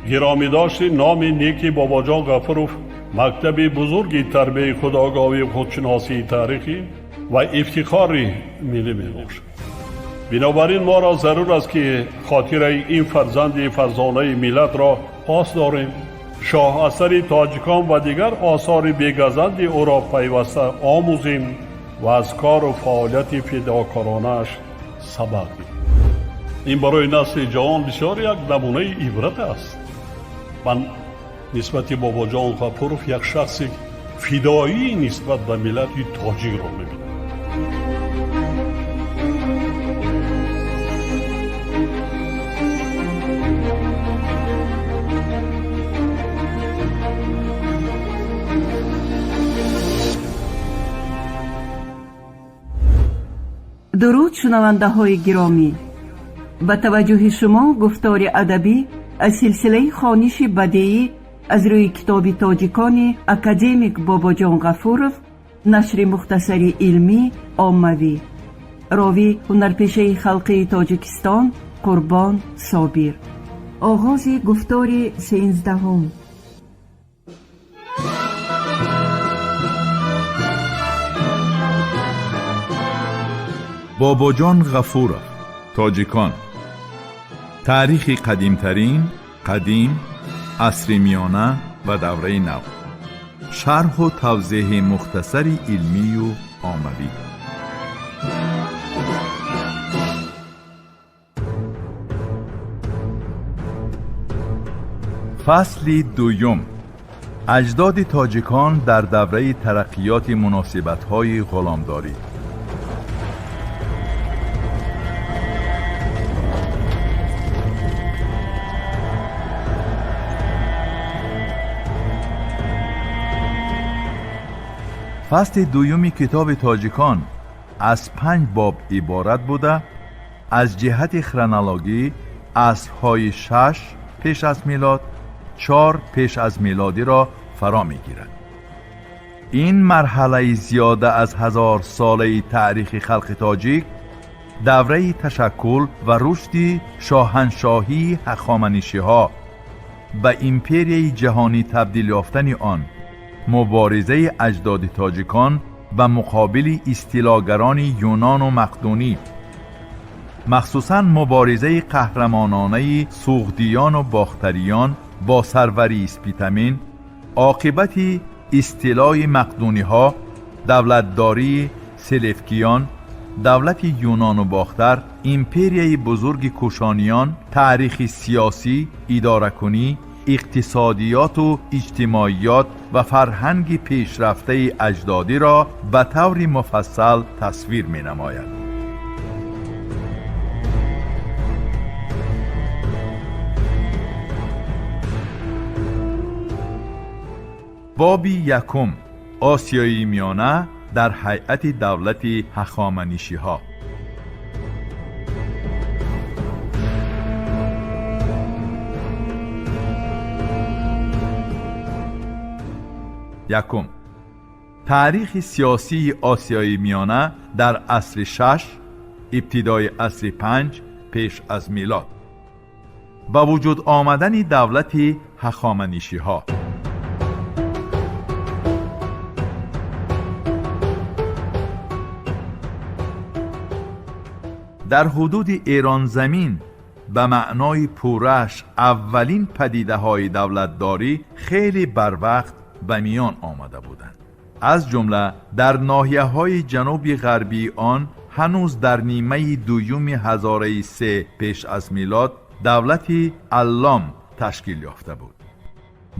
گرامی داشت نام نیکی باباجان غفورов مکتب بزرگی تربیت خودآگاهی و خودشناسی تاریخی و افتخار ملی می‌باشد. بنابراین ما را ضرور است که خاطره این فرزند فرزانه ملت را پاس داریم، شاه اثر تاجیکان و دیگر آثار بی‌گزند او را پیوسته آموزیم و از کار و فعالیت فداکارانه‌اش سبق گیریم. این برای نسل جوان بسیار یک نمونه عبرت است. من نسبت باباجان غفورов یک شخص فدایی نسبت به ملت تاجیک را می‌بینم. درود شنونده های گرامی، با توجه شما گفتار ادبی از سلسله خوانش بدیعی از روی کتاب تاجیکان اکادمیک باباجان غفورov، نشر مختصری علمی عاموی، راوی هنرپیشه خلقی تاجیکستان قربان صابر. آغاز گفتار 13. باباجان غفورov، تاجیکان. تاریخ قدیمترین، قدیم، عصر میانه و دوره نو. شرح و توضیح مختصری علمی و عاموی. فصل دوم. اجداد تاجیکان در دوره ترقیات مناسبت‌های غلامداری. فصل دومی کتاب تاجیکان از 5 باب عبارت بوده. از جهت خرونولوژی عصرهای 6 پیش از میلاد، 4 پیش از میلادی را فرا میگیرد. این مرحله زیاده از 1000 ساله تاریخ خلق تاجیک، دوره تشکل و رشد شاهنشاهی هخامنشی‌ها به ایمپریای جهانی تبدیل یافتن آن، مبارزه اجداد تاجیکان و مقابل استیلاگران یونان و مقدونی، مخصوصاً مبارزه قهرمانانه سوغدیان و باختریان با سروری اسپیتامین، عاقبت استیلای مقدونی ها، دولتداری سلفکیان، دولت یونان و باختر، ایمپریای بزرگ کوشانیان، تاریخ سیاسی، اداره‌کنی، اقتصادیات و اجتماعیات و فرهنگ پیشرفته اجدادی را به طور مفصل تصویر می نماید. باب یکم. آسیای میانه در هیئت دولت هخامنشی‌ها. یکم. تاریخ سیاسی آسیای میانه در عصر 6 ابتدای عصر 5 پیش از میلاد. با وجود آمدن دولت هخامنشی‌ها. در حدود ایران زمین به معنای پورش اولین پدیده های دولتداری خیلی بر وقت به میان آمده بودند. از جمله در ناحیه های جنوب غربی آن هنوز در نیمه دوم هزاره 3 پیش از میلاد دولت علام تشکیل یافته بود.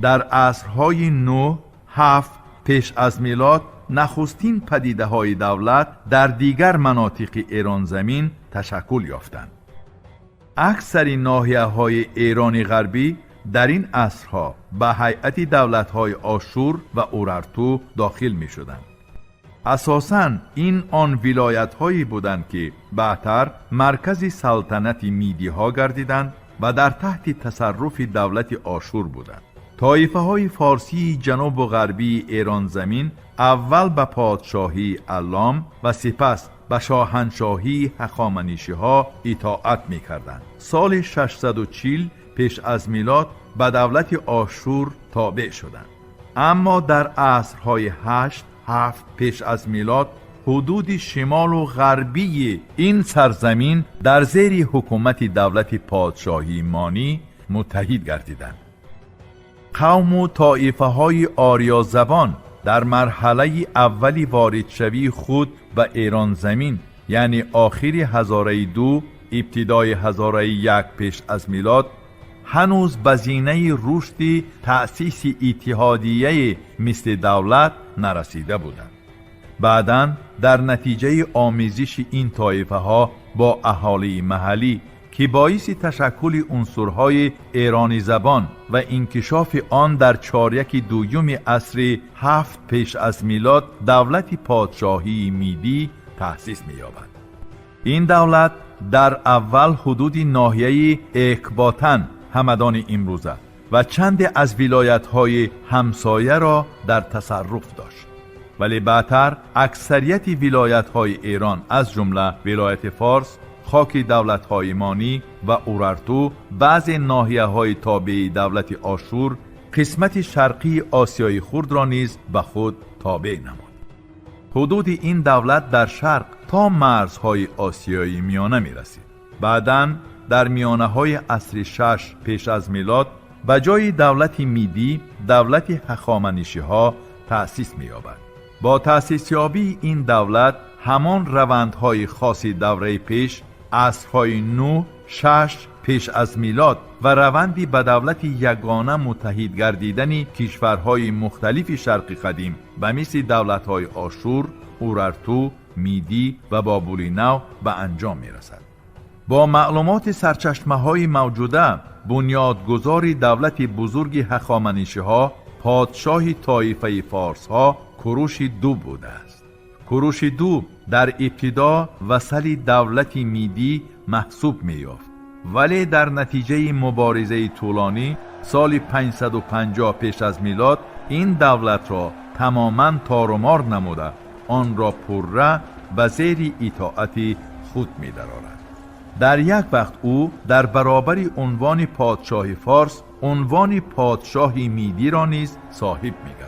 در عصرهای 9 7 پیش از میلاد نخستین پدیده های دولت در دیگر مناطق ایران زمین تشکل یافتند. اکثر ناحیه های ایران غربی در این عصرها به هیئت دولت های آشور و اورارتو داخل می شدند. اساساً این آن ولایت هایی بودند که بعدتر مرکز سلطنت میدی ها گردیدند و در تحت تصرف دولت آشور بودند. طایفه های فارسی جنوب و غربی ایران زمین اول به پادشاهی علام و سپس به شاهنشاهی هخامنشی ها اطاعت می کردند. سال 640 پیش از میلاد به دولت آشور تابع شدند. اما در عصرهای 7 پیش از میلاد حدود شمال و غربی این سرزمین در زیر حکومت دولت پادشاهی مانی متحد گردیدند. قوم و طایفه های آریا زبان در مرحله اولی وارد شوی خود به ایران زمین، یعنی آخر هزاره 2 ابتدای هزاره 1 پیش از میلاد، هنوز به زینه رشد تأسیس اتحادیه مثل دولت نرسیده بودند. بعداً در نتیجه آمیزش این طایفه ها با اهالی محلی که باعث تشکل عنصرهای ایرانی زبان و انکشاف آن در چهارک دوم عصر 7 پیش از میلاد دولت پادشاهی میدی تأسیس می‌یابد. این دولت در اول حدود ناحیه اکباتن همدان امروزه و چند از ولایت‌های همسایه را در تصرف داشت، ولی بعدتر اکثریت ولایت‌های ایران از جمله ولایت فارس، خاک دولت‌های مانی و اورارتو، بعض ناحیه‌های تابع دولت آشور، قسمت شرقی آسیای خرد را نیز به خود تابع نمود. حدود این دولت در شرق تا مرزهای آسیای میانه می رسید. بعداً در میانه‌های عصر 6 پیش از میلاد به جای دولت میدی دولت هخامنشی ها تأسیس می یابد. با تأسیس یابی این دولت همان روندهای خاص دوره پیش، عصرهای 9 6 پیش از میلاد و روندی به دولت یگانه متحد گردیدن کشورهای مختلف شرق قدیم به مثل دولت‌های آشور، اورارتو، میدی و بابل نو به انجام می‌رسد. با معلومات سرچشمه‌های موجوده، بنیادگذار دولت بزرگ هخامنشی‌ها پادشاه طایفه فارس‌ها کوروش دو بوده است. کوروش دو در ابتدا وصل دولت میدی محسوب می‌یافت، ولی در نتیجه مبارزه طولانی سال 550 پیش از میلاد این دولت را تماماً تارومار نموده آن را پره به زیر اطاعت خود می‌درآورد. در یک وقت او در برابر عنوان پادشاه فارس عنوان پادشاه میدی را نیز صاحب می‌گردد.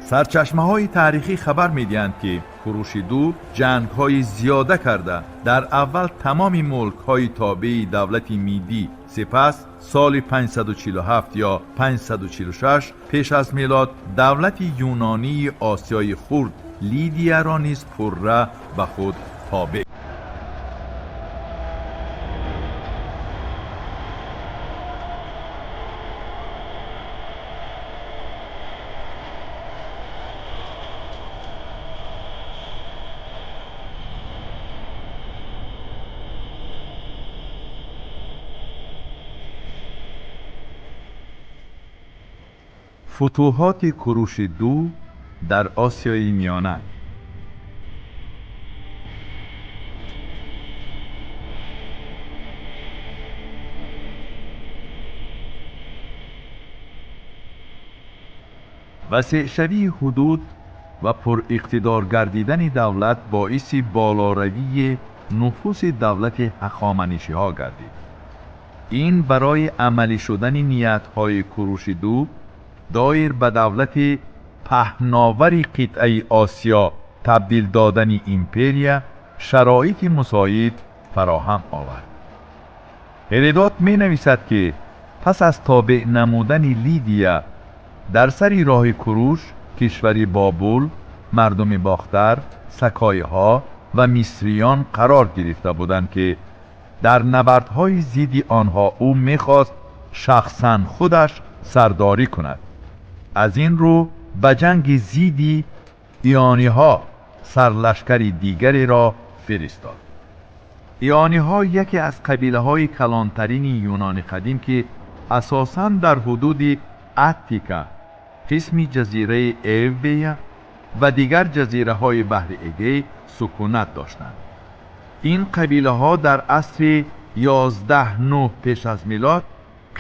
سرچشمه‌های تاریخی خبر می‌دهند که کوروش دو جنگ‌های زیاده کرده در اول تمام ملک‌های تابع دولت میدی، سپس سال 547 یا 546 پیش از میلاد دولت یونانی آسیای خرد لیدیا را نیز پره به خود تابع. فتوحات کوروش دو در آسیای میانه. وسیع شوی حدود و پر اقتدار گردیدن دولت باعث بالاروی نفوذ دولت هخامنشی ها گردید. این برای عملی شدن نیت های کوروش دو دایر به دولت پهناور قطعه آسیا تبدیل دادن ایمپریا شرایط مساعد فراهم آورد. هرودوت می نویسد که پس از تابع نمودن لیدیا در سر راه کوروش کشور بابل، مردم باختر، سکایه ها و مصریان قرار گرفته بودند که در نبردهای ضد آنها او می‌خواست شخصاً خودش سرداری کند. از این رو به جنگ ضد ایانی ها سرلشکر دیگری را فرستاد. ایانی ها یکی از قبیله های کلانترین یونان قدیم که اساساً در حدود اتیکا، قسمی جزیره ایویا و دیگر جزیره های بحر اگه سکونت داشتند. این قبیله ها در عصر 11 پیش از میلاد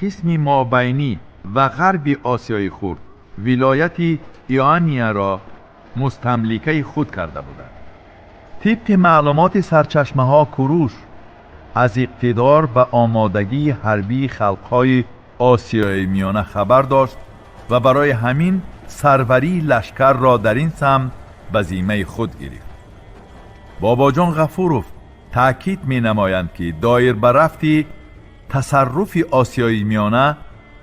قسمی مابینی و غرب آسیای خرد ولایت ایانیا را مستملکه خود کرده بودند. طبق معلومات سرچشمه ها کوروش از اقتدار و آمادگی حربی خلقهای آسیای میانه خبر داشت و برای همین سروری لشکر را در این سمت به ذمه خود گرفت. بابا جان غفورов تأکید می نمایند که دایر بر رفت تصرف آسیای میانه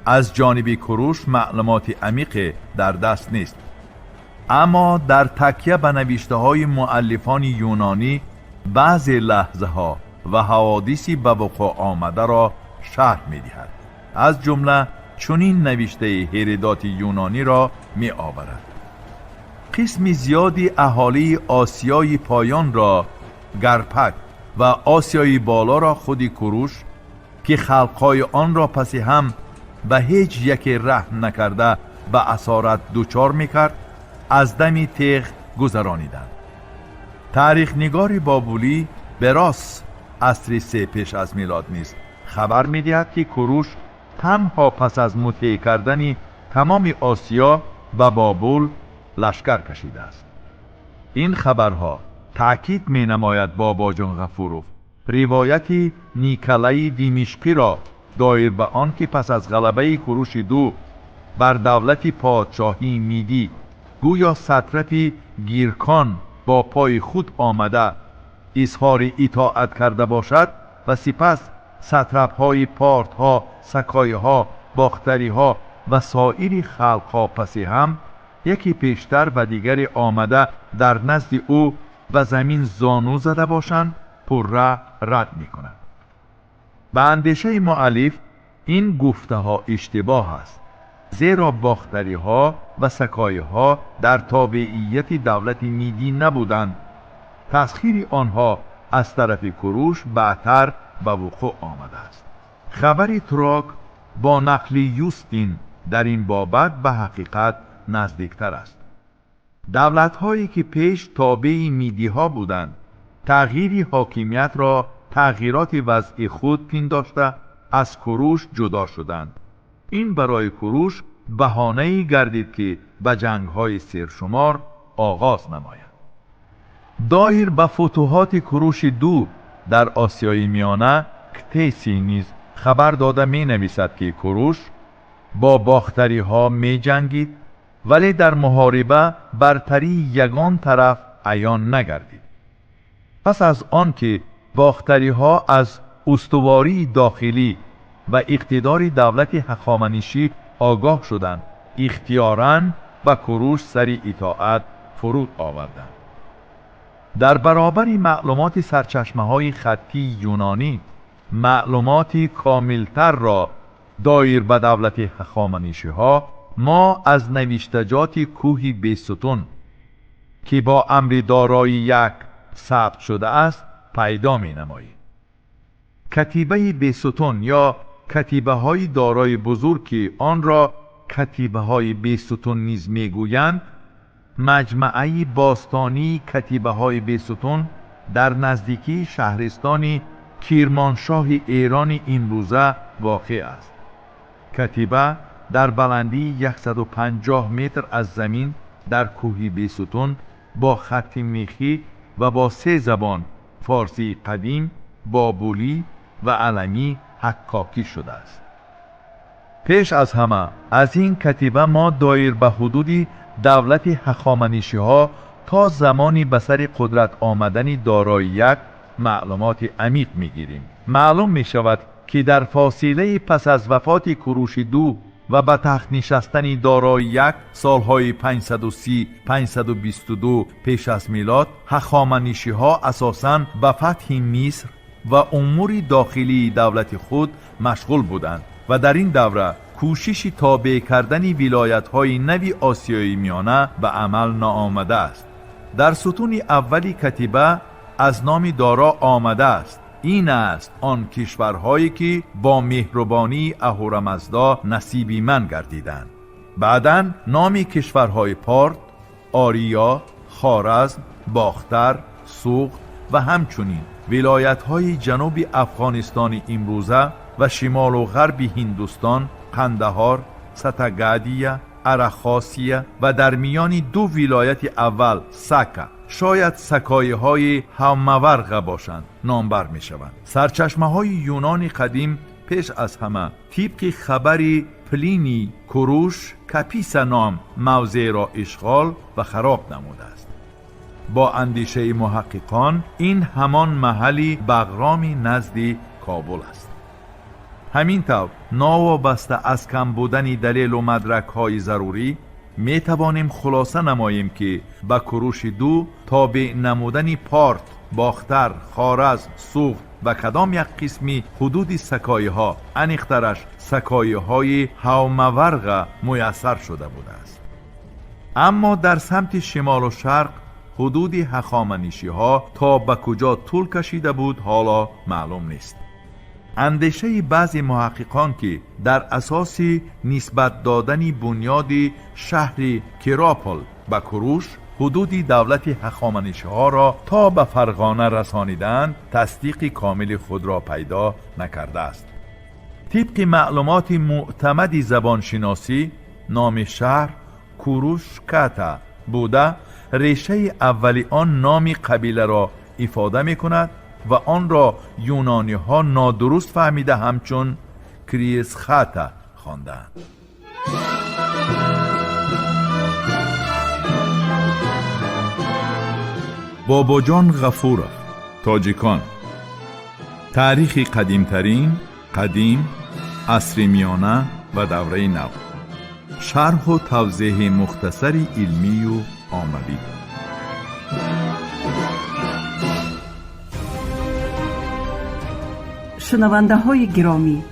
از جانب کوروش معلومات عمیق در دست نیست، اما در تکیه به نوشته های مؤلفان یونانی بعضی لحظه ها و حوادثی به وقوع آمده را شرح می دهد. از جمله چنین نوشته هرودوت یونانی را می آورد: قسم زیادی اهالی آسیای پایان را گرپک و آسیای بالا را خودی کوروش که خلقهای آن را پس هم به هیچ یک رحم نکرده به اسارت دوچار میکرد از دم تیغ گذرانیدند. تاریخ نگار بابلی به راست عصر 3 پیش از میلاد نیست خبر میدهد که کوروش تنها پس از مطیع کردن تمام آسیا و بابل لشکر کشیده است. این خبرها تأکید می نماید بابا جان غفورov روایت نیکلای دیمشقی را دایر به آن که پس از غلبه کوروش دو بر دولت پادشاهی میدی گویا سطرف گیرکان با پای خود آمده اظهار اطاعت کرده باشد و سپس سطرف های پارت ها، سکای ها، باختری ها و سایر خلق ها پس هم یکی پیشتر و دیگری آمده در نزد او و زمین زانو زده باشند پره رد می کند. به اندیشه مؤلف این گفته ها اشتباه است، زیرا باختری ها و سکای ها در تابعیت دولت میدی نبودند. تسخیر آنها از طرف کوروش بعدتر به وقوع آمده است. خبر تراک با نقل یوستین در این بابت به حقیقت نزدیکتر است. دولت هایی که پیش تابع میدی ها بودند تغییری حاکمیت را تغییرات وضعی خود پنداشته از کوروش جدا شدند. این برای کوروش بهانه‌ای گردید که به جنگ های سرشمار آغاز نماید. دایر به فتوحات کوروش دو در آسیای میانه کتیسی نیز خبر داده می نویسد که کوروش با باختری ها می جنگید ولی در محاربه برتری یگان طرف عیان نگردید. پس از آن که باختری ها از استواری داخلی و اقتدار دولت هخامنشی آگاه شدند اختیاراً به کوروش سر اطاعت فرود آوردند. در برابر معلومات سرچشمه های خطی یونانی معلوماتی کاملتر را دایر به دولت هخامنشی ها ما از نوشتجات کوه بیستون که با امر دارای یک ثبت شده است پیدا می نماییم. کتیبه بیستون یا کتیبه های دارای بزرگ که آن را کتیبه های بیستون نیز می گویند مجمعه باستانی کتیبه های بیستون در نزدیکی شهرستان کرمانشاه ایران امروزه واقع است. کتیبه در بلندی 150 متر از زمین در کوه بیستون با خط میخی و با 3 زبان فارسی قدیم، بابلی و علمی حکاکی شده است. پیش از همه از این کتیبه ما دایر به حدود دولت هخامنشی ها تا زمانی به سر قدرت آمدن دارای یک معلومات عمیق میگیریم. معلوم می شود که در فاصله پس از وفات کوروش دو و به تخت نشستن دارای یک سالهای 530-522 پیش از میلاد هخامنشی ها اساساً به فتح مصر و امور داخلی دولت خود مشغول بودند و در این دوره کوشش تابع کردن ولایت های نوی آسیای میانه به عمل نآمده است. در ستون اولی کتیبه از نام دارا آمده است: این است آن کشورهایی که با مهربانی اهورامزدا نصیبی من گردیدند. بعداً نام کشورهای پارت، آریا، خوارزم، باختر، سوخت و همچنین ولایت‌های جنوب افغانستان امروزه و شمال و غرب هندوستان، قندهار، ستگادیه، ارخاسیه و در میان دو ولایت اول سکا شاید سکایه های همورغ باشند نامبر می شوند. سرچشمه های یونان قدیم پیش از همه طبق خبری پلینی کوروش کپیس نام موضع را اشغال و خراب نموده است. با اندیشه محققان این همان محلی بغرامی نزدی کابل است. همین طور ناوابسته از کم بودن دلیل و مدرک های ضروری می توانیم خلاصه نماییم که به کوروش دو تابع نمودن پارت، باختر، خارزم، سوخت و کدام یک قسمی حدود سکایه ها انیخترش سکایه های هومورغ میسر شده بوده است. اما در سمت شمال و شرق حدود هخامنشی ها تا به کجا طول کشیده بود حالا معلوم نیست. اندیشه بعضی محققان که در اساس نسبت دادن بنیاد شهر کراپل به کوروش حدود دولت هخامنشی ها را تا به فرغانه رسانیدند تصدیق کامل خود را پیدا نکرده است. طبق معلومات معتمد زبانشناسی نام شهر کوروش کاتا بوده ریشه اولی آن نام قبیله را افاده می کند و آن را یونانی ها نادرست فهمیده همچون کریس خاتا خواندند. باباجان غفورov تاجیکان. تاریخ قدیمترین، قدیم، عصر میانه و دوره نو. شرح و توضیح مختصر علمی و عملی. شنونده های گرامی،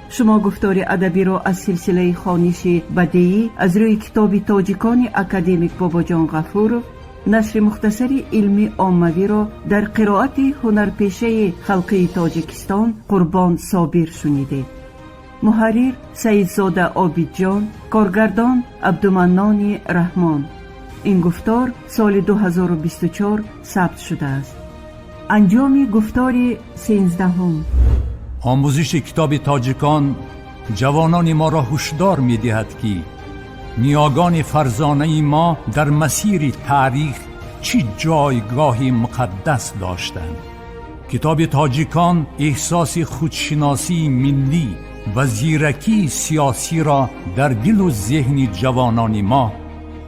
شما گفتار ادبی را از سلسله خوانش بدیعی از روی کتاب تاجیکان اکادمیک باباجان غفورov نشر مختصری علمی عاموی را در قرائت هنرپیشه خلقی تاجیکستان قربان صابر شنیدید. محرر سیدزاده عابدجان، کارگردان عبدالمنان رحمان. این گفتار سال 2024 ثبت شده است. انجام گفتار 13. آموزش کتاب تاجیکان جوانان ما را هشدار می دهد که نیاگان فرزانه ما در مسیر تاریخ چه جایگاهی مقدس داشتند. کتاب تاجیکان احساس خودشناسی ملی و زیرکی سیاسی را در دل و ذهن جوانان ما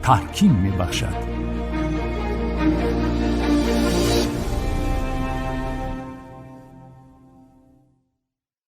تحکیم می بخشد.